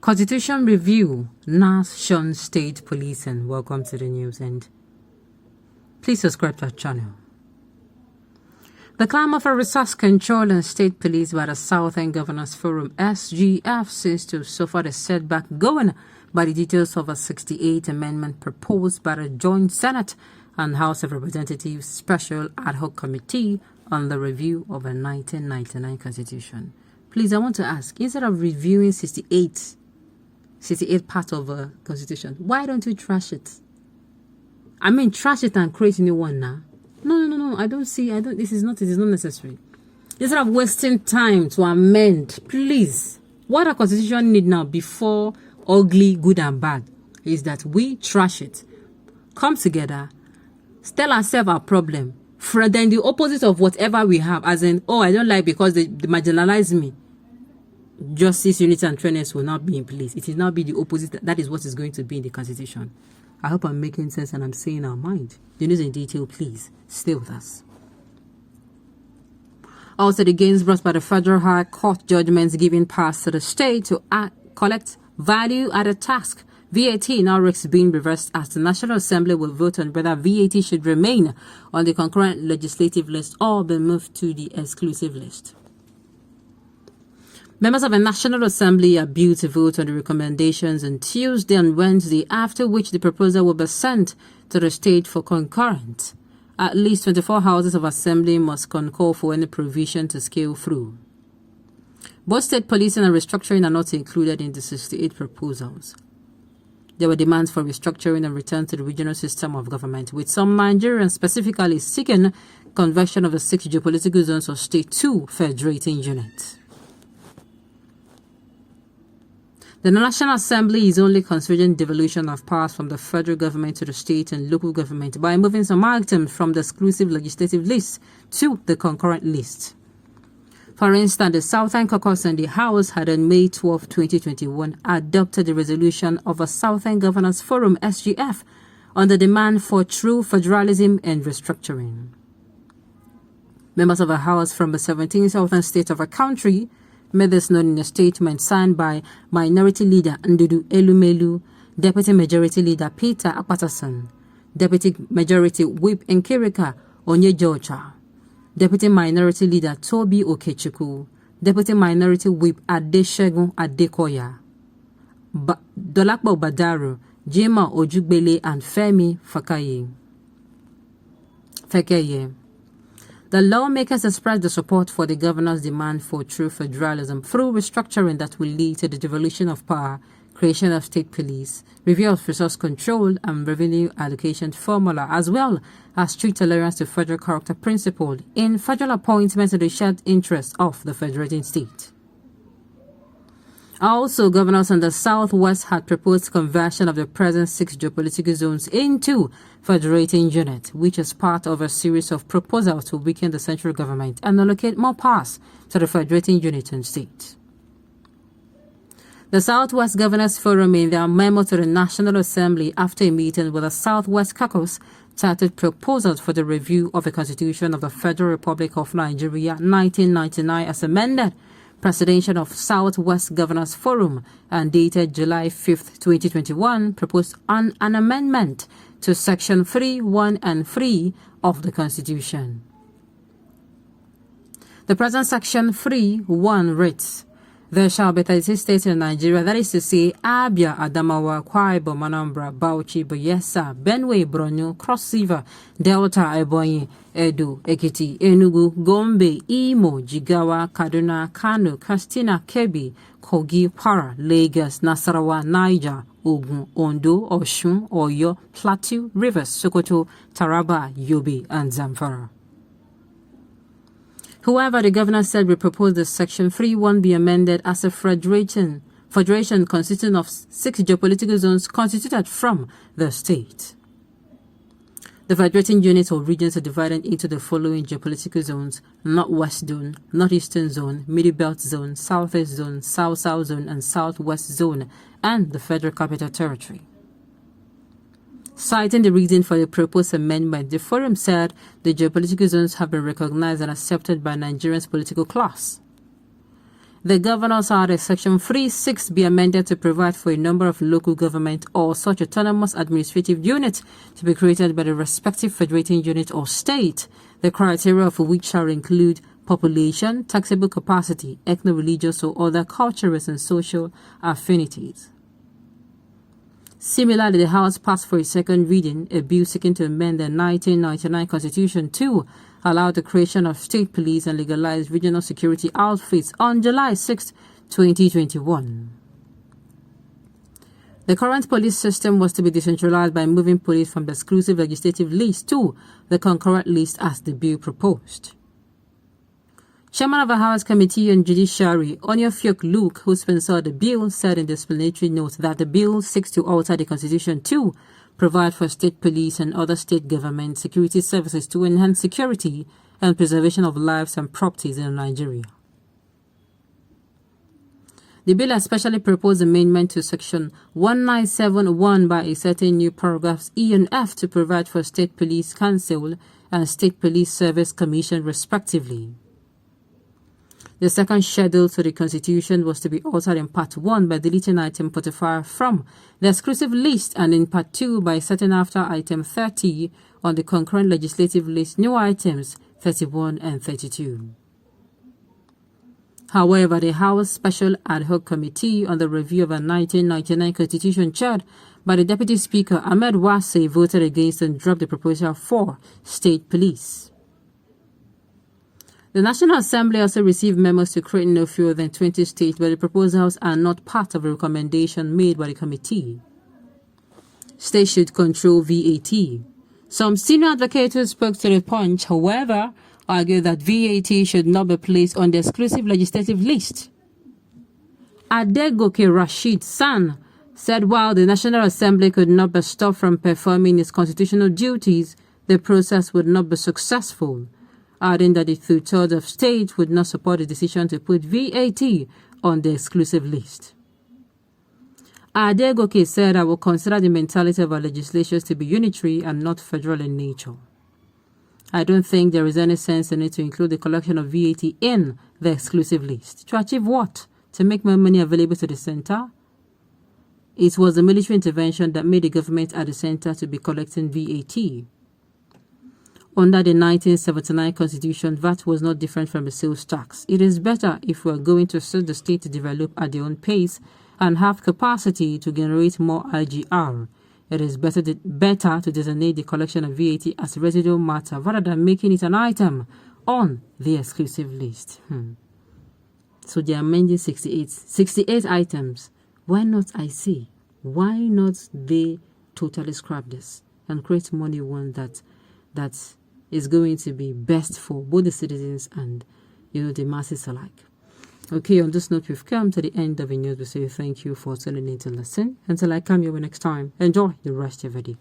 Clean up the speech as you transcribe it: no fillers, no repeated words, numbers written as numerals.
Constitution Review, Nation State Policing. Welcome to the news, and please subscribe to our channel. The clamor for resource control and state police by the Southern Governors Forum (SGF) seems to suffer a setback going by the details of a 68th amendment proposed by the Joint Senate and House of Representatives Special Ad Hoc Committee on the review of a 1999 Constitution. Please, I want to ask, instead of reviewing 68 part of a Constitution, why don't you trash it? I mean, trash it and create a new one now. No, this is not necessary. Instead of wasting time to amend, please, what a constitution need now before ugly, good and bad is that we trash it, come together, tell ourselves our problem, then the opposite of whatever we have, as in, oh, I don't like because they marginalize me. Justice, unity and fairness will not be in place. It will not be the opposite. That is what is going to be in the Constitution. I hope I'm making sense and I'm saying our mind. The news in detail, please stay with us. Also, the gains brought by the Federal High Court judgments giving powers to the state to collect value-added tax VAT now risks being reversed as the National Assembly will vote on whether VAT should remain on the concurrent legislative list or be moved to the exclusive list. Members of the National Assembly are due to vote on the recommendations on Tuesday and Wednesday, after which the proposal will be sent to the state for concurrent. At least 24 houses of assembly must concur for any provision to scale through. Both state policing and restructuring are not included in the 68 proposals. There were demands for restructuring and return to the regional system of government, with some Nigerians specifically seeking conversion of the 6 geopolitical zones of state to federating units. The National Assembly is only considering devolution of powers from the federal government to the state and local government by moving some items from the exclusive legislative list to the concurrent list. For instance, the Southern Caucus in the House had on May 12, 2021 adopted the resolution of a Southern Governors Forum (SGF) on the demand for true federalism and restructuring. Members of the House from the 17 southern states of our country made this known in a statement signed by Minority Leader Ndudu Elumelu, Deputy Majority Leader Peter Apatason, Deputy Majority Whip Nkirika Onyejocha, Deputy Minority Leader Toby Okechukwu, Deputy Minority Whip Adeshegun Adekoya, Dolakbo Badaro, Jema Ojugbele and Femi Fakeye. The lawmakers expressed the support for the governor's demand for true federalism through restructuring that will lead to the devolution of power, creation of state police, review of resource control and revenue allocation formula, as well as strict tolerance to federal character principle in federal appointments in the shared interest of the federating state. Also, governors in the Southwest had proposed conversion of the present 6 geopolitical zones into federating units, which is part of a series of proposals to weaken the central government and allocate more powers to the federating unit and state. The Southwest Governors Forum, in their memo to the National Assembly after a meeting with the Southwest Caucus, started proposals for the review of the Constitution of the Federal Republic of Nigeria 1999 as amended, Presidential of Southwest Governors Forum, and dated July 5, 2021, proposed an amendment to Section 3, 1 and 3 of the Constitution. The present Section 3, 1 reads, "There shall be 36 states in Nigeria, that is to say, Abia, Adamawa, Akwa Ibom, Anambra, Bauchi, Bayelsa, Benue, Borno, Cross River, Delta, Ebonyi, Edo, Ekiti, Enugu, Gombe, Imo, Jigawa, Kaduna, Kano, Katsina, Kebbi, Kogi, Kwara, Lagos, Nasarawa, Niger, Ogun, Ondo, Osun, Oyo, Plateau, Rivers, Sokoto, Taraba, Yobe, and Zamfara." However, the governor said we propose that Section 3.1 be amended as a federation consisting of 6 geopolitical zones constituted from the state. The federating units or regions are divided into the following geopolitical zones: Northwest Zone, Northeastern Zone, Middle Belt Zone, Southeast Zone, South-South Zone, and Southwest Zone, and the Federal Capital Territory. Citing the reason for the proposed amendment, the forum said the geopolitical zones have been recognized and accepted by Nigeria's political class. The Governors Order Section 3(6) be amended to provide for a number of local government or such autonomous administrative units to be created by the respective federating unit or state, the criteria of which shall include population, taxable capacity, ethno-religious or other cultural and social affinities. Similarly, the House passed for a second reading a bill seeking to amend the 1999 Constitution to allow the creation of state police and legalize regional security outfits on July 6, 2021. The current police system was to be decentralized by moving police from the exclusive legislative list to the concurrent list as the bill proposed. Chairman of the House Committee on Judiciary, Onyofiok Luke, who sponsored the bill, said in the explanatory note that the bill seeks to alter the Constitution to provide for state police and other state government security services to enhance security and preservation of lives and properties in Nigeria. The bill especially proposed amendment to Section 1971 by inserting new paragraphs E and F to provide for State Police Council and State Police Service Commission respectively. The second schedule to the Constitution was to be altered in Part 1 by deleting Item 45 from the exclusive list and in Part 2 by setting after Item 30 on the concurrent legislative list new items 31 and 32. However, the House Special Ad Hoc Committee on the Review of a 1999 Constitution chaired by the Deputy Speaker Ahmed Wase voted against and dropped the proposal for state police. The National Assembly also received memos to create no fewer than 20 states, but the proposals are not part of a recommendation made by the committee. States should control VAT. Some senior advocates who spoke to the Punch, however, argued that VAT should not be placed on the exclusive legislative list. Adegoke Rashid San said while the National Assembly could not be stopped from performing its constitutional duties, the process would not be successful, adding that the two-thirds of states would not support the decision to put VAT on the exclusive list. Adegoke said, "I will consider the mentality of our legislatures to be unitary and not federal in nature. I don't think there is any sense in it to include the collection of VAT in the exclusive list. To achieve what? To make more money available to the center? It was the military intervention that made the government at the center to be collecting VAT. Under the 1979 Constitution, VAT was not different from a sales tax. It is better if we are going to set the state to develop at their own pace and have capacity to generate more IGR. It is better to designate the collection of VAT as a residual matter rather than making it an item on the exclusive list." So they are amending 68 items. Why not, I say? Why not they totally scrap this and create money one that is going to be best for both the citizens and the masses alike? Okay, on this note, we've come to the end of the news. We say thank you for tuning in to listen. Until I come your way next time, enjoy the rest of your day.